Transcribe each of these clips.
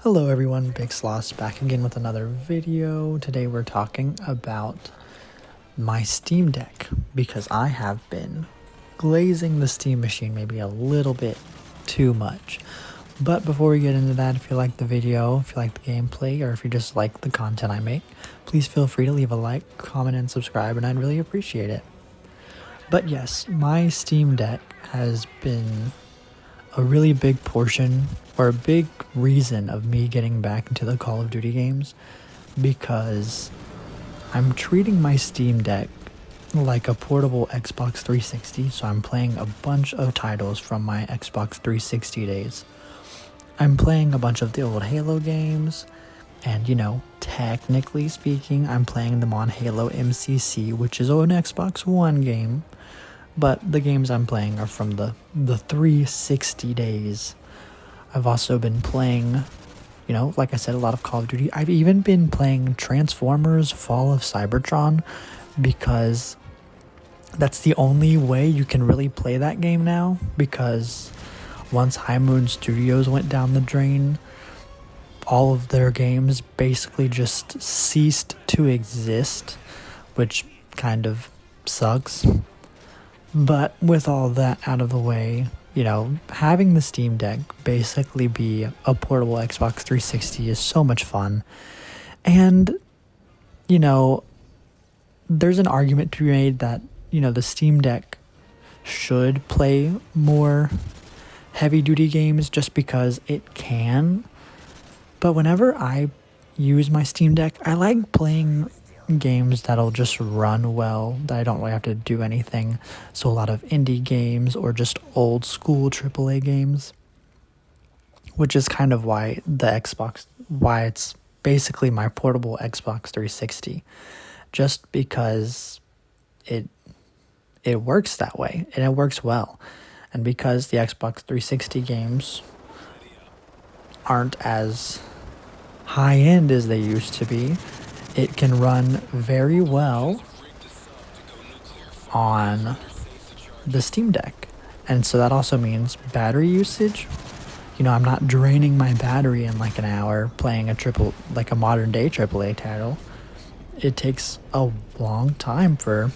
Hello everyone, Big Sloss back again with another video. Today we're talking about my Steam Deck because I have been glazing the Steam machine maybe a little bit too much. But before we get into that, if you like the video, if you like the gameplay, or if you just like the content I make, please feel free to leave a like, comment, and subscribe, and I'd really appreciate it. But yes, my Steam Deck has been a really big portion or a big reason of me getting back into the Call of Duty games because I'm treating my Steam Deck like a portable Xbox 360, so I'm playing a bunch of titles from my Xbox 360 days. I'm playing a bunch of the old Halo games, and technically speaking, I'm playing them on Halo MCC, which is an Xbox One game. But the games I'm playing are from the 360 days. I've also been playing, like I said, a lot of Call of Duty. I've even been playing Transformers Fall of Cybertron because that's the only way you can really play that game now, because once High Moon Studios went down the drain, all of their games basically just ceased to exist, which kind of sucks. But with all that out of the way, having the Steam Deck basically be a portable Xbox 360 is so much fun. And, there's an argument to be made that, the Steam Deck should play more heavy-duty games just because it can. But whenever I use my Steam Deck, I like playing games that'll just run well, that I don't really have to do anything. So a lot of indie games or just old school AAA games, which is kind of why it's basically my portable Xbox 360, just because it works that way and it works well. And because the Xbox 360 games aren't as high end as they used to be, it can run very well on the Steam Deck. And so that also means battery usage. I'm not draining my battery in like an hour playing a modern day AAA title. It takes a long time for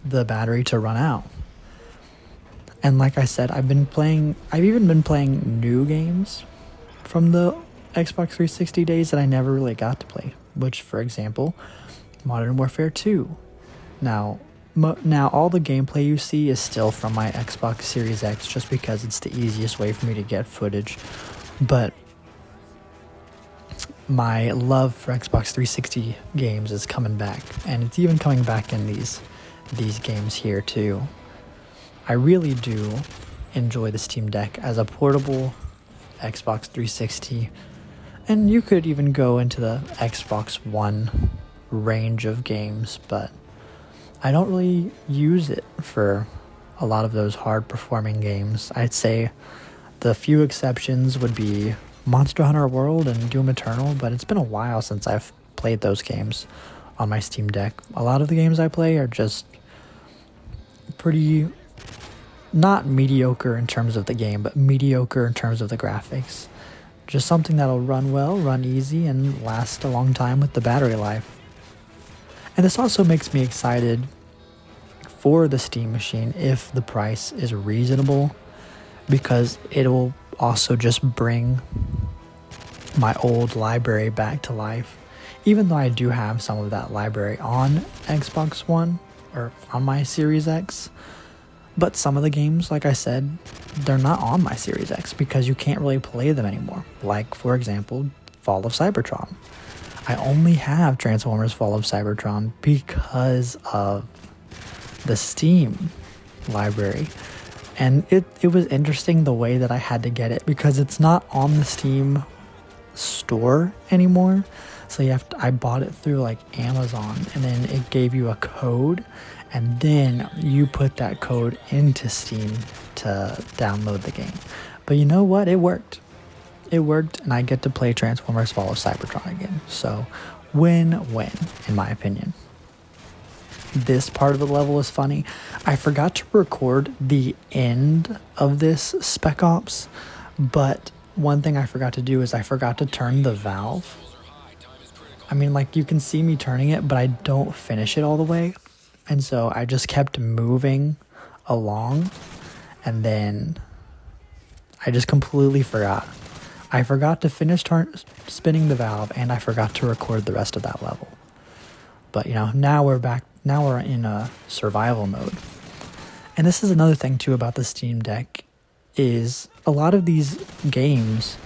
the battery to run out. And like I said, I've even been playing new games from the Xbox 360 days that I never really got to play, which, for example, Modern Warfare 2. Now all the gameplay you see is still from my Xbox Series X, just because it's the easiest way for me to get footage. But my love for Xbox 360 games is coming back, and it's even coming back in these games here too. I really do enjoy the Steam Deck as a portable Xbox 360. And you could even go into the Xbox One range of games, but I don't really use it for a lot of those hard-performing games. I'd say the few exceptions would be Monster Hunter World and Doom Eternal, but it's been a while since I've played those games on my Steam Deck. A lot of the games I play are just pretty, not mediocre in terms of the game, but mediocre in terms of the graphics. Just something that'll run well, run easy, and last a long time with the battery life. And this also makes me excited for the Steam machine if the price is reasonable, because it will also just bring my old library back to life. Even though I do have some of that library on Xbox One or on my Series X, but some of the games, like I said, they're not on my Series X because you can't really play them anymore. Like, for example, Fall of Cybertron. I only have Transformers Fall of Cybertron because of the Steam library. And it was interesting the way that I had to get it, because it's not on the Steam store anymore. So I bought it through like Amazon, and then it gave you a code, and then you put that code into Steam to download the game. But you know what? It worked. It worked, and I get to play Transformers Fall of Cybertron again. So, win-win, in my opinion. This part of the level is funny. I forgot to record the end of this Spec Ops, but one thing I forgot to do is I forgot to turn the valve. I mean, like, you can see me turning it, but I don't finish it all the way. And so I just kept moving along, and then I just completely forgot. I forgot to finish spinning the valve, and I forgot to record the rest of that level. But, you know, now we're back. Now we're in a survival mode. And this is another thing, too, about the Steam Deck, is a lot of these games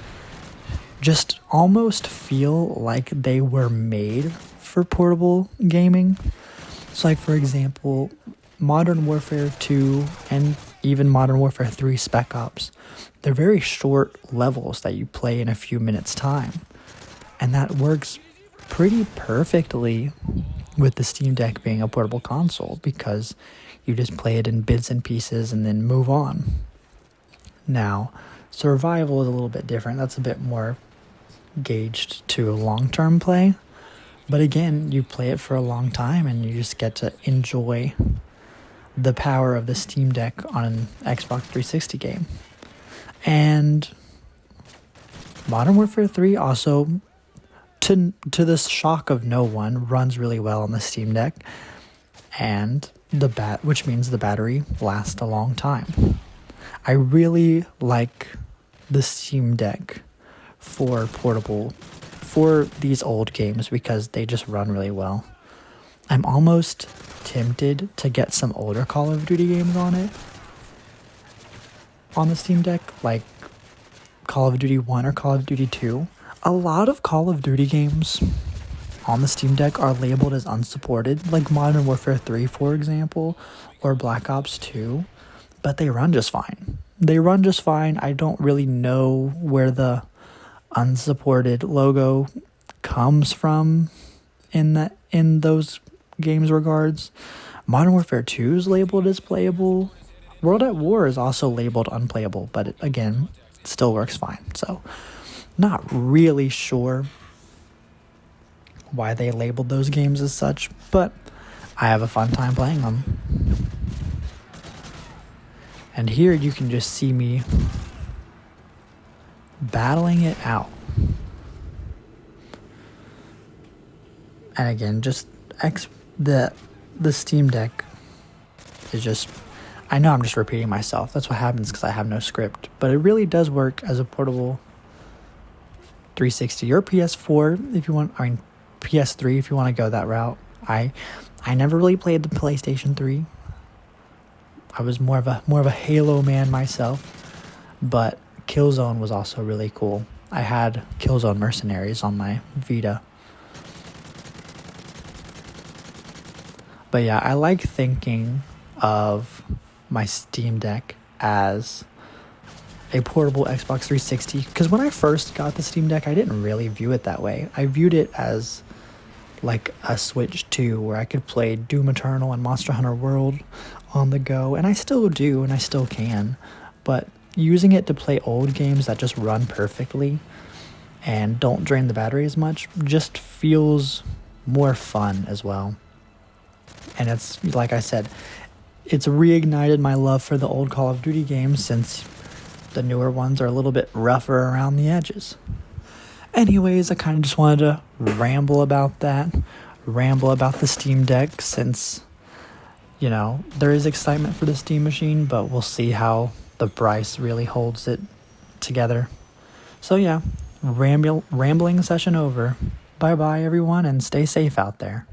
just almost feel like they were made for portable gaming. So, like, for example, Modern Warfare 2 and even Modern Warfare 3 Spec Ops, they're very short levels that you play in a few minutes' time. And that works pretty perfectly with the Steam Deck being a portable console, because you just play it in bits and pieces and then move on. Now, survival is a little bit different. That's a bit more gauged to long-term play. But again, you play it for a long time and you just get to enjoy the power of the Steam Deck on an Xbox 360 game. And Modern Warfare 3 also, to the shock of no one, runs really well on the Steam Deck, and which means the battery lasts a long time. I really like the Steam Deck for these old games because they just run really well. I'm almost tempted to get some older Call of Duty games on the Steam Deck, like Call of Duty 1 or Call of Duty 2. A lot of Call of Duty games on the Steam Deck are labeled as unsupported, like Modern Warfare 3, for example, or Black Ops 2, but they run just fine. I don't really know where the unsupported logo comes from in those games regards. Modern Warfare 2 is labeled as playable. World at War is also labeled unplayable, but again, it still works fine. So, not really sure why they labeled those games as such, but I have a fun time playing them. And here you can just see me battling it out. And again, just the Steam Deck is just, I know I'm just repeating myself. That's what happens because I have no script. But it really does work as a portable 360 or PS4 if you want. I mean, PS3 if you want to go that route. I never really played the PlayStation 3. I was more of a Halo man myself, but Killzone was also really cool. I had Killzone Mercenaries on my Vita. But yeah, I like thinking of my Steam Deck as a portable Xbox 360, because when I first got the Steam Deck, I didn't really view it that way. I viewed it as like a Switch 2 where I could play Doom Eternal and Monster Hunter World on the go, and I still do, and I still can, but using it to play old games that just run perfectly and don't drain the battery as much just feels more fun as well. And it's, like I said, it's reignited my love for the old Call of Duty games, since the newer ones are a little bit rougher around the edges. Anyways, I kind of just wanted to ramble about the Steam Deck, since, you know, there is excitement for the Steam Machine, but we'll see how the price really holds it together. So yeah, rambling session over. Bye-bye, everyone, and stay safe out there.